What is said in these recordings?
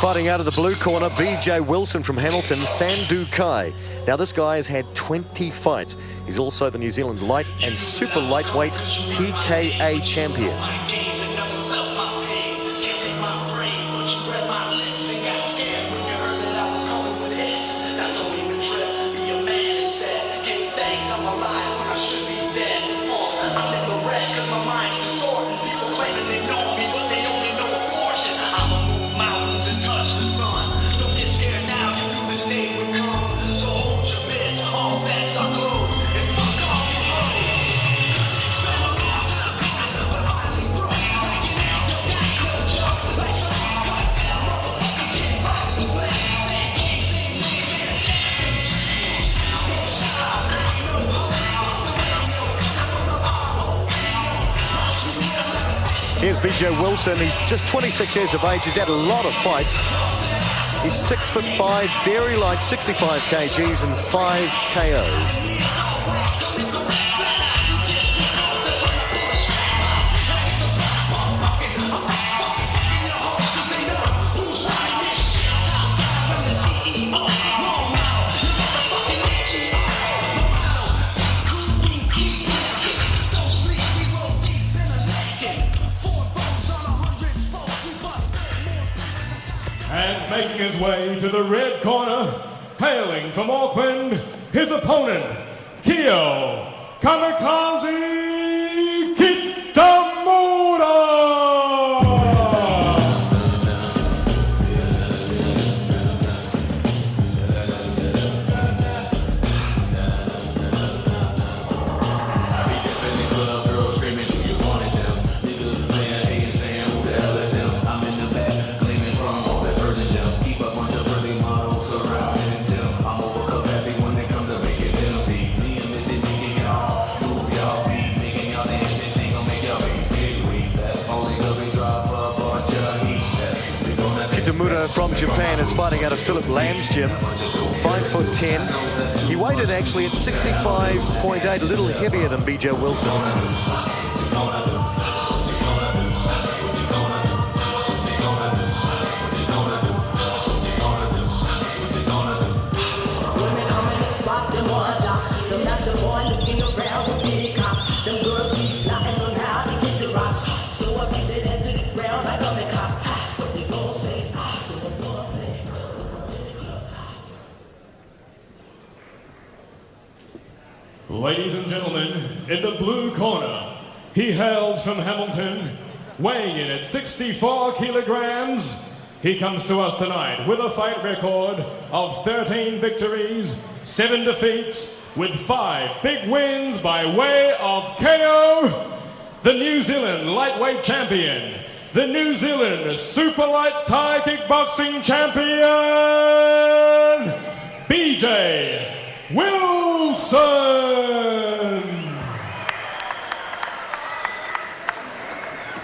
Fighting out of the blue corner, BJ Wilson from Hamilton, Sandu Kai. Now this guy has had 20 fights. He's also the New Zealand light and super lightweight TKA champion. Here's BJ Wilson. He's just 26 years of age. He's had a lot of fights. He's 6'5", very light, 65 kgs and 5 KOs. And making his way to the red corner, hailing from Auckland, his opponent, Kiyo Kitamura. Kitamura from Japan is fighting out of Philip Lamb's gym, 5'10". He weighed actually at 65.8, a little heavier than BJ Wilson. Ladies and gentlemen, in the blue corner, he hails from Hamilton, weighing in at 64 kilograms. He comes to us tonight with a fight record of 13 victories, 7 defeats, with 5 big wins by way of KO. The New Zealand lightweight champion, the New Zealand super light Thai kickboxing champion, BJ Wilson.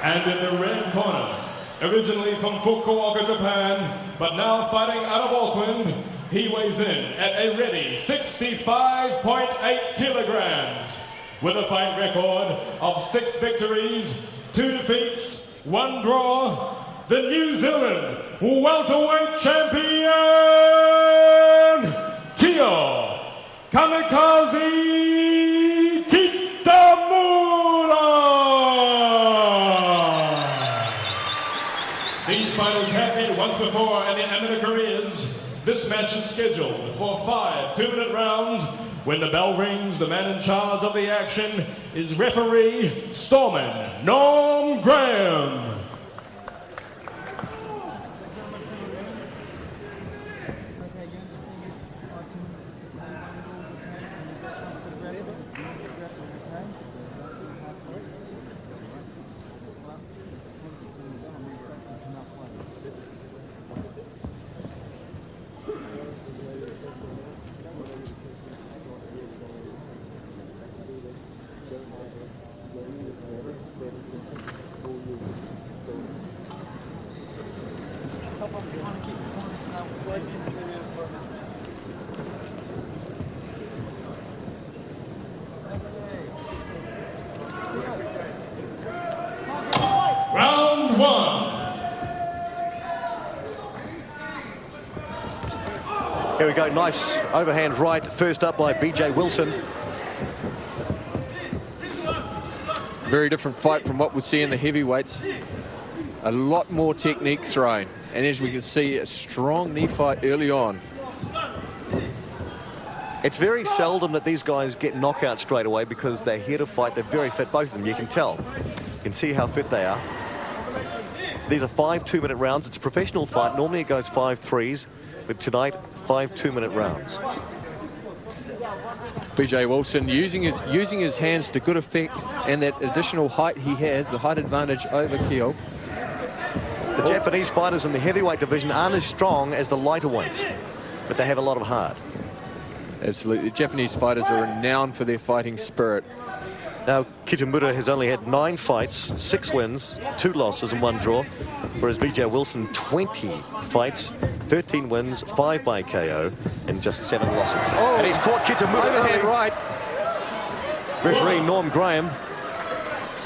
And in the red corner, originally from Fukuoka, Japan, but now fighting out of Auckland, he weighs in at a ready 65.8 kilograms with a fight record of 6 victories, 2 defeats, 1 draw, the New Zealand welterweight champion, Kiyo Kitamura. These fighters have met once before in their amateur careers. This match is scheduled for 5 2-minute rounds. When the bell rings, the man in charge of the action is referee Storman Norm Graham. Round 1. Here we go, nice overhand right, first up by BJ Wilson. Very different fight from what we see in the heavyweights. A lot more technique thrown. And as we can see, a strong knee fight early on. It's very seldom that these guys get knockouts straight away because they're here to fight. They're very fit, both of them, you can tell. You can see how fit they are. These are 5 2-minute rounds. It's a professional fight. Normally it goes 5 3s, but tonight, 5 2-minute rounds. BJ Wilson using his hands to good effect, and that additional height he has, the height advantage over Kiyo. The Japanese fighters in the heavyweight division aren't as strong as the lighter weights, but they have a lot of heart. Absolutely. Japanese fighters are renowned for their fighting spirit. Now, Kitamura has only had 9 fights, 6 wins, 2 losses and 1 draw. Whereas BJ Wilson, 20 fights, 13 wins, 5 by KO, and just 7 losses. Oh, and he's caught Kitamura overhand right. Referee Norm Graham,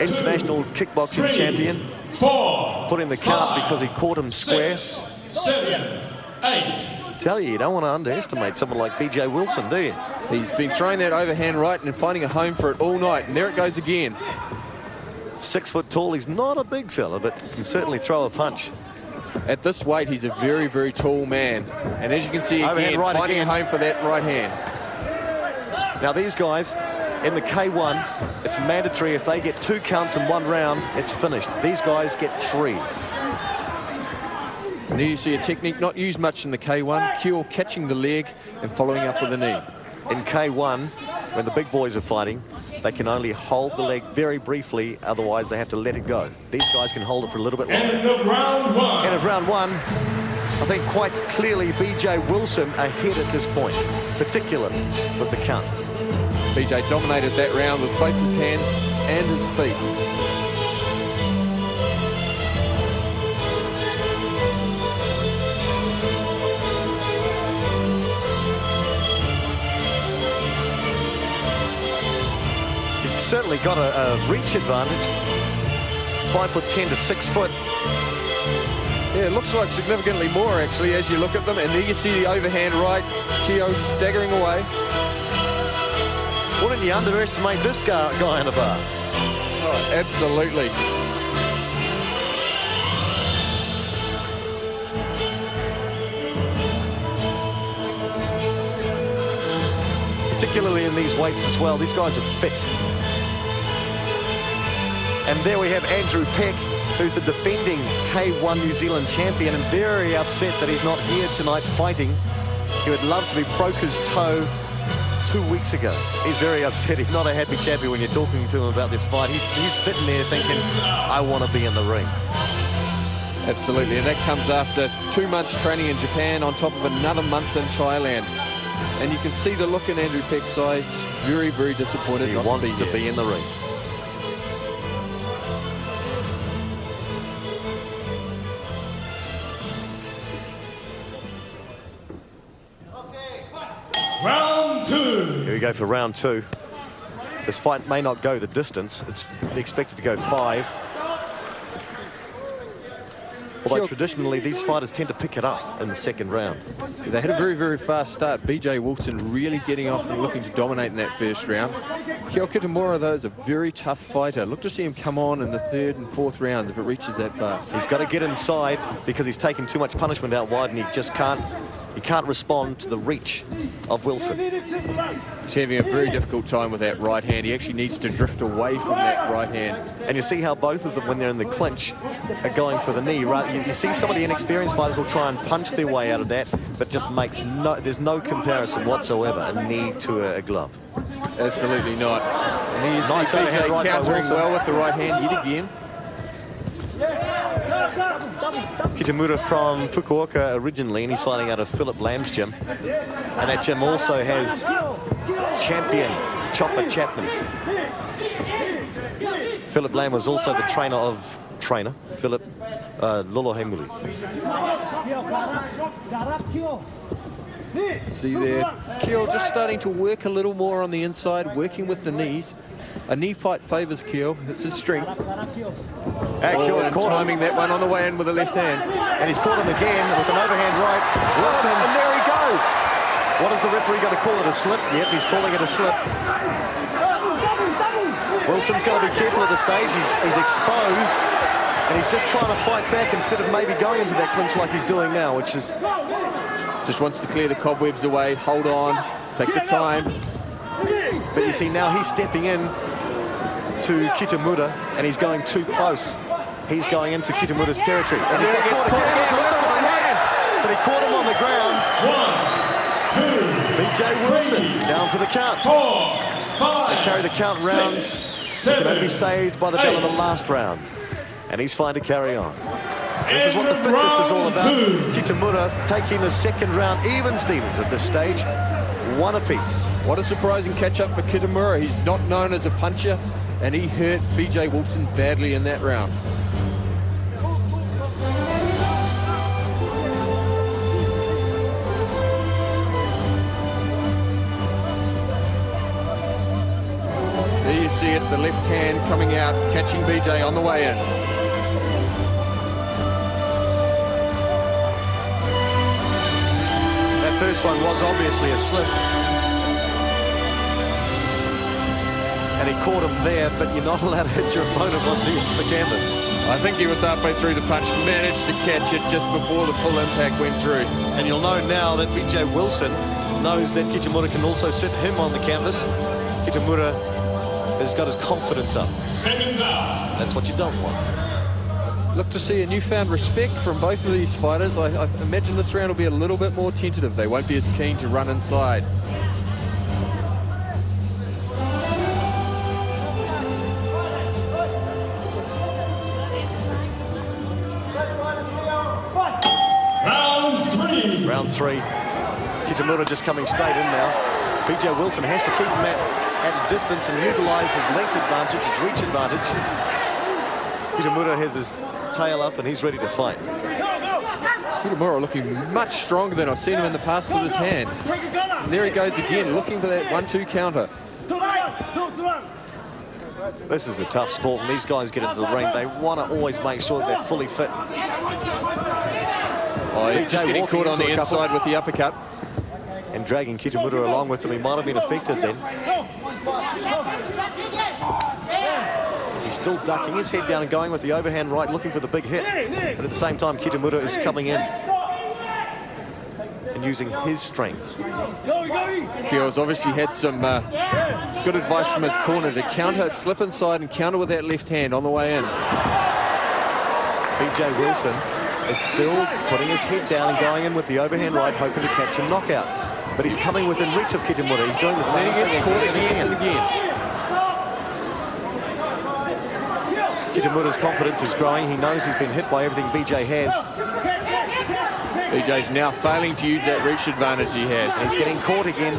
international kickboxing champion, 4, put in the count because he caught him square. 6, 7, 8. Tell you don't want to underestimate someone like BJ Wilson, do you? He's been throwing that overhand right and finding a home for it all night, and there it goes again. 6 foot tall, he's not a big fella, but can certainly throw a punch. At this weight, he's a very, very tall man. And as you can see Overhand again, right finding again. a home for that right hand. Now these guys, in the K1, it's mandatory if they get 2 counts in 1 round, it's finished. These guys get 3. And there you see a technique not used much in the K1. Kiyo catching the leg and following up with a knee. In K1, when the big boys are fighting, they can only hold the leg very briefly, otherwise they have to let it go. These guys can hold it for a little bit longer. End of round 1. End of round 1, I think quite clearly BJ Wilson ahead at this point, particularly with the count. BJ dominated that round with both his hands and his feet. Certainly got a reach advantage, 5'10" to 6 foot. Yeah, it looks like significantly more actually as you look at them, and there you see the overhand right, Kiyo staggering away. Wouldn't you underestimate this guy in a bar? Oh, absolutely. Particularly in these weights as well, these guys are fit. And there we have Andrew Peck, who's the defending K1 New Zealand champion, and very upset that he's not here tonight fighting. He would love to be broke his toe 2 weeks ago. He's very upset. He's not a happy champion when you're talking to him about this fight. He's sitting there thinking, I want to be in the ring. Absolutely, and that comes after 2 months training in Japan on top of another month in Thailand. And you can see the look in Andrew Peck's eyes, just very, very disappointed. He wants to be in the ring. Round 2. Here we go for round 2. This fight may not go the distance. It's expected to go 5. Although traditionally these fighters tend to pick it up in the 2nd round. They had a very, very fast start. BJ Wilson really getting off and looking to dominate in that 1st round. Kiyo Kitamura, though, is a very tough fighter. Look to see him come on in the 3rd and 4th rounds if it reaches that far. He's got to get inside because he's taking too much punishment out wide, and he just can't respond to the reach of Wilson. He's having a very difficult time with that right hand. He actually needs to drift away from that right hand. And you see how both of them, when they're in the clinch, are going for the knee. You see some of the inexperienced fighters will try and punch their way out of that, but just there's no comparison whatsoever, a knee to a glove. Absolutely not. And then you Nice see BJ right countering well with the right hand yet again. Kitamura from Fukuoka originally, and he's fighting out of Philip Lamb's gym. And that gym also has champion Chopper Chapman. Philip Lamb was also the trainer of Philip Lolohemuri. See there, Kiyo just starting to work a little more on the inside, working with the knees. A knee fight favours Kiyo. It's his strength. Kiyo caught timing that one on the way in with the left hand. And he's caught him again with an overhand right. Wilson. And there he goes. What is the referee going to call it, a slip? Yep, he's calling it a slip. Wilson's got to be careful at this stage. He's exposed, and he's just trying to fight back instead of maybe going into that clinch like he's doing now, which is... Just wants to clear the cobwebs away, hold on, take the time. But you see, now he's stepping in to Kitamura, and he's going too close. He's going into Kitamura's territory. And he's got caught again with the left right hand. But he caught him on the ground. 1, 2, BJ Wilson 3, down for the count. 4, 5, They carry the count 6, rounds. 7, He can only be saved by the bell in the last round. And he's fine to carry on. This is what the fitness is all about. Kitamura taking the second round, even Stevens at this stage. One apiece. What a surprising catch-up for Kitamura. He's not known as a puncher, and he hurt BJ Wilson badly in that round. There you see it, the left hand coming out, catching BJ on the way in. That first one was obviously a slip. And he caught him there, but you're not allowed to hit your opponent once he hits the canvas. I think he was halfway through the punch, managed to catch it just before the full impact went through. And you'll know now that BJ Wilson knows that Kitamura can also sit him on the canvas. Kitamura has got his confidence up. Seconds out. That's what you don't want. Look to see a newfound respect from both of these fighters. I imagine this round will be a little bit more tentative. They won't be as keen to run inside. Round 3. Kitamura just coming straight in now. BJ Wilson has to keep him at distance and utilise his length advantage, his reach advantage. Kitamura has his tail up and he's ready to fight. Kitamura looking much stronger than I've seen him in the past with his hands. And there he goes again, looking for that 1-2 counter. This is a tough sport, and these guys get into the ring. They want to always make sure that they're fully fit. Oh, he's just getting caught on the inside with the uppercut. And dragging Kitamura along with him. He might have been affected then. He's still ducking his head down and going with the overhand right, looking for the big hit. But at the same time, Kitamura is coming in and using his strengths. Kiyo's obviously had some good advice from his corner to counter, slip inside and counter with that left hand on the way in. BJ Wilson is still putting his head down and going in with the overhand right, hoping to catch a knockout. But he's coming within reach of Kitamura. He's doing the same thing. He gets caught again and again. Kitamura's confidence is growing. He knows he's been hit by everything BJ has. BJ's now failing to use that reach advantage he has. He's getting caught again.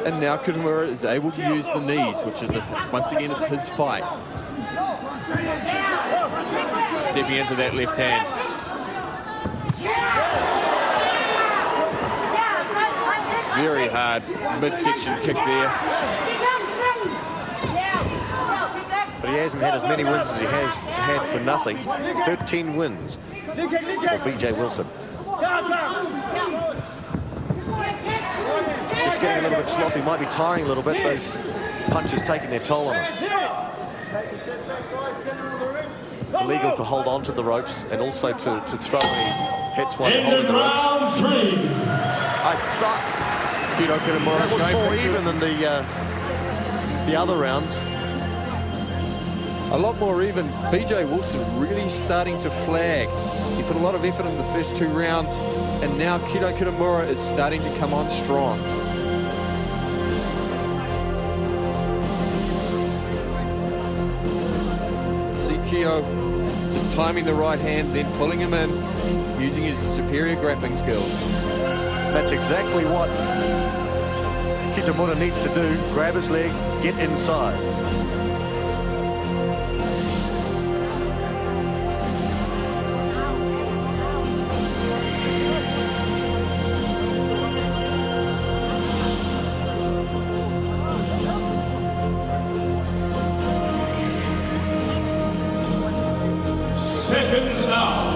And now Kitamura is able to use the knees, which is, once again, it's his fight. Stepping into that left hand. Very hard midsection kick there. But he hasn't had as many wins as he has had for nothing. 13 wins for BJ Wilson. He's just getting a little bit sloppy. Might be tiring a little bit. Those punches taking their toll on him. It's illegal to hold on to the ropes and also to throw any hits while you're holding the ropes. Round 3. I thought Kiyo Kitamura that was going more back to even than the other rounds. a lot more even. BJ Wilson really starting to flag. He put a lot of effort in the first 2 rounds, and now Kiyo Kitamura is starting to come on strong. See Kiyo just timing the right hand, then pulling him in, using his superior grappling skills. That's exactly what Kitamura needs to do. Grab his leg, get inside. Seconds out.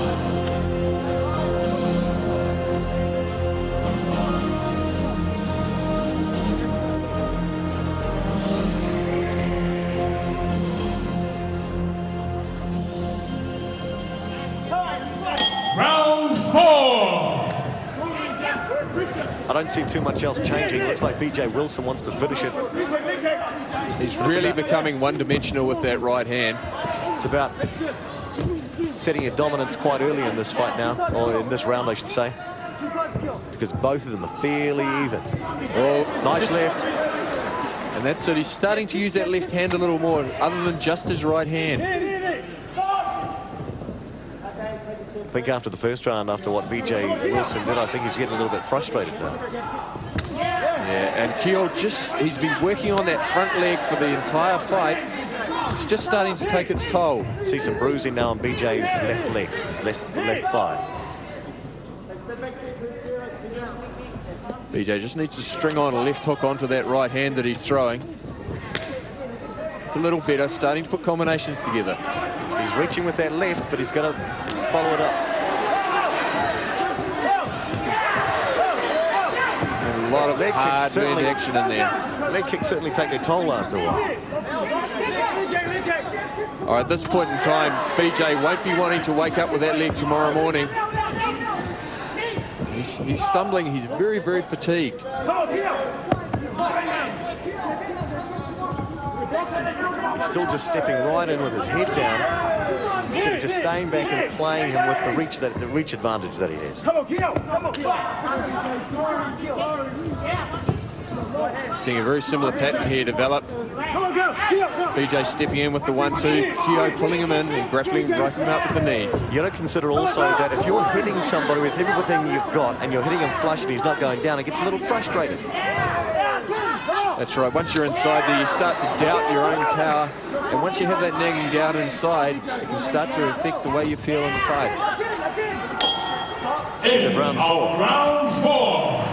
I don't see too much else changing. Looks like BJ Wilson wants to finish it. He's really becoming one-dimensional with that right hand. It's about setting a dominance quite early in this fight now, or in this round, I should say, because both of them are fairly even. Oh, nice left. And that's it. He's starting to use that left hand a little more, other than just his right hand. I think after the first round, after what BJ Wilson did, I think he's getting a little bit frustrated now. Yeah, and Kiyo he's been working on that front leg for the entire fight. It's just starting to take its toll. See some bruising now on BJ's left leg, his left thigh. BJ just needs to string on a left hook onto that right hand that he's throwing. It's a little better, starting to put combinations together. So he's reaching with that left, but he's got to follow it up. And a lot of hard leg action in there. Leg kicks certainly take their toll after a while. All right, at this point in time, BJ won't be wanting to wake up with that leg tomorrow morning. He's stumbling. He's very, very fatigued. He's still just stepping right in with his head down, instead of just staying back and playing him with the reach advantage that he has. Seeing a very similar pattern here develop. BJ stepping in with the 1-2, Kiyo pulling him in and grappling up with the knees. You got to consider also that if you're hitting somebody with everything you've got and you're hitting him flush and he's not going down, it gets a little frustrated. That's right. Once you're inside there, you start to doubt your own power. And once you have that nagging doubt inside, it can start to affect the way you feel in the fight. In round 4. Round 4.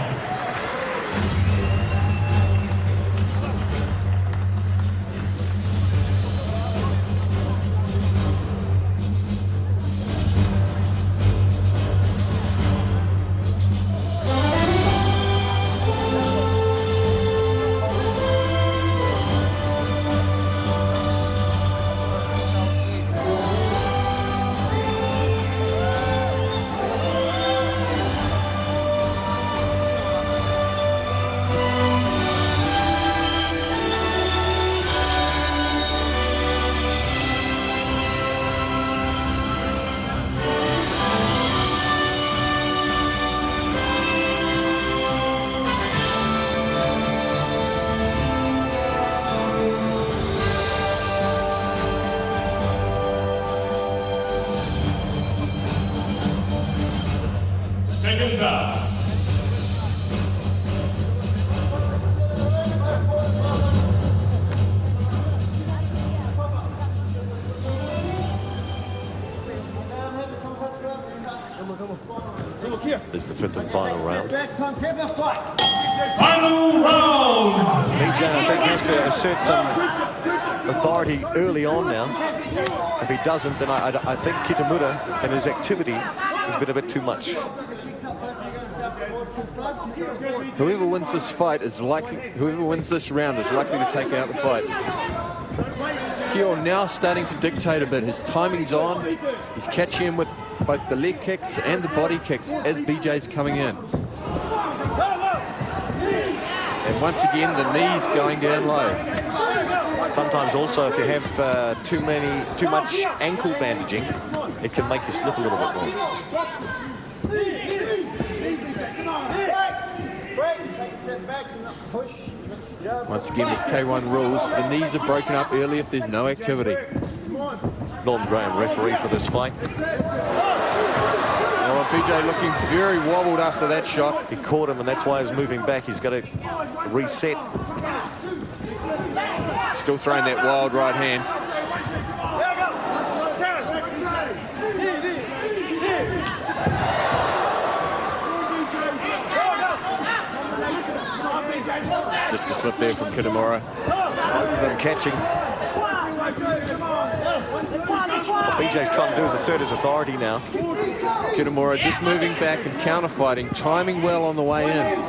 Seconds up. This is the 5th and final round. Final round. BJ, I think, has to assert some authority early on now. If he doesn't, then I think Kitamura and his activity has been a bit too much. Whoever wins this fight is likely, whoever wins this round is likely to take out the fight. Kiyo now starting to dictate a bit. His timing's on. He's catching him with both the leg kicks and the body kicks as BJ's coming in. And once again, the knees going down low. Sometimes also, if you have too much ankle bandaging, it can make you slip a little bit more. Once again, with K1 rules, the knees are broken up early if there's no activity. Norman Graham, referee for this fight. Oh, BJ looking very wobbled after that shot. He caught him, and that's why he's moving back. He's got to reset. Still throwing that wild right hand. Just a slip there from Kitamura. Both of them catching. What BJ's trying to do is assert his authority now. Kitamura just moving back and counter-fighting, timing well on the way in.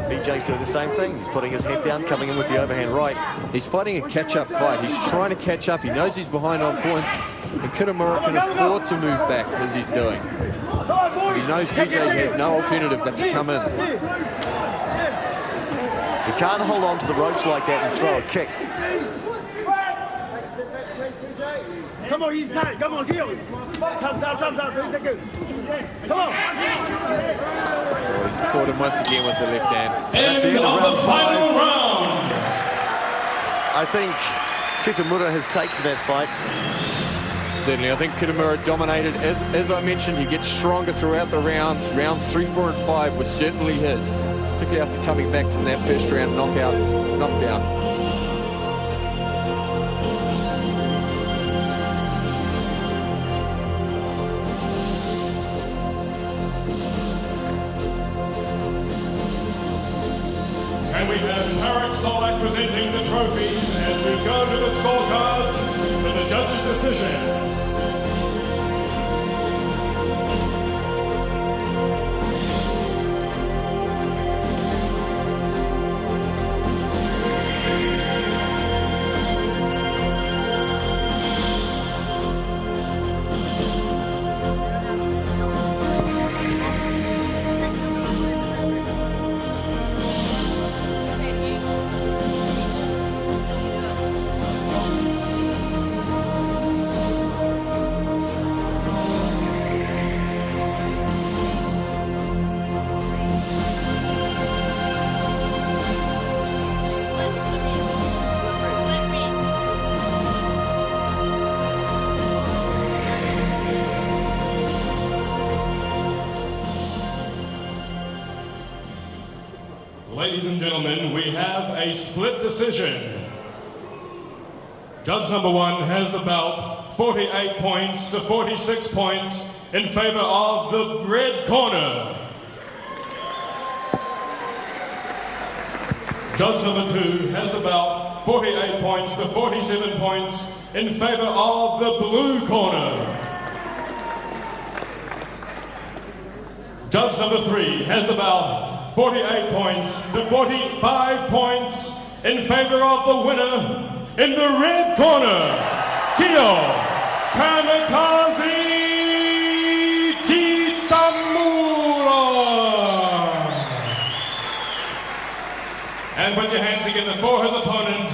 BJ's doing the same thing. He's putting his head down, coming in with the overhand right. He's fighting a catch-up fight. He's trying to catch up. He knows he's behind on points. And Kitamura can afford to move back as he's doing. Because he knows BJ has no alternative but to come in. He can't hold on to the ropes like that and throw a kick. Come on, he's tight. Come on, Kiyo. Come down, please, thank you. Come on. Oh, he's caught him once again with the left hand. End of the final round. I think Kitamura has taken that fight. Certainly, I think Kitamura dominated. As I mentioned, he gets stronger throughout the rounds. Rounds 3, 4, and 5 were certainly his, particularly after coming back from that first round knockdown. And we have Tarek Solak presenting the trophies as we go to the scorecards for the judges' decision. Ladies and gentlemen, we have a split decision. Judge number 1 has the belt 48 points to 46 points in favor of the red corner. Judge number 2 has the belt 48 points to 47 points in favor of the blue corner. Judge number 3 has the belt 48 points to 45 points in favor of the winner in the red corner, Kiyo Kitamura. And put your hands together for his opponent,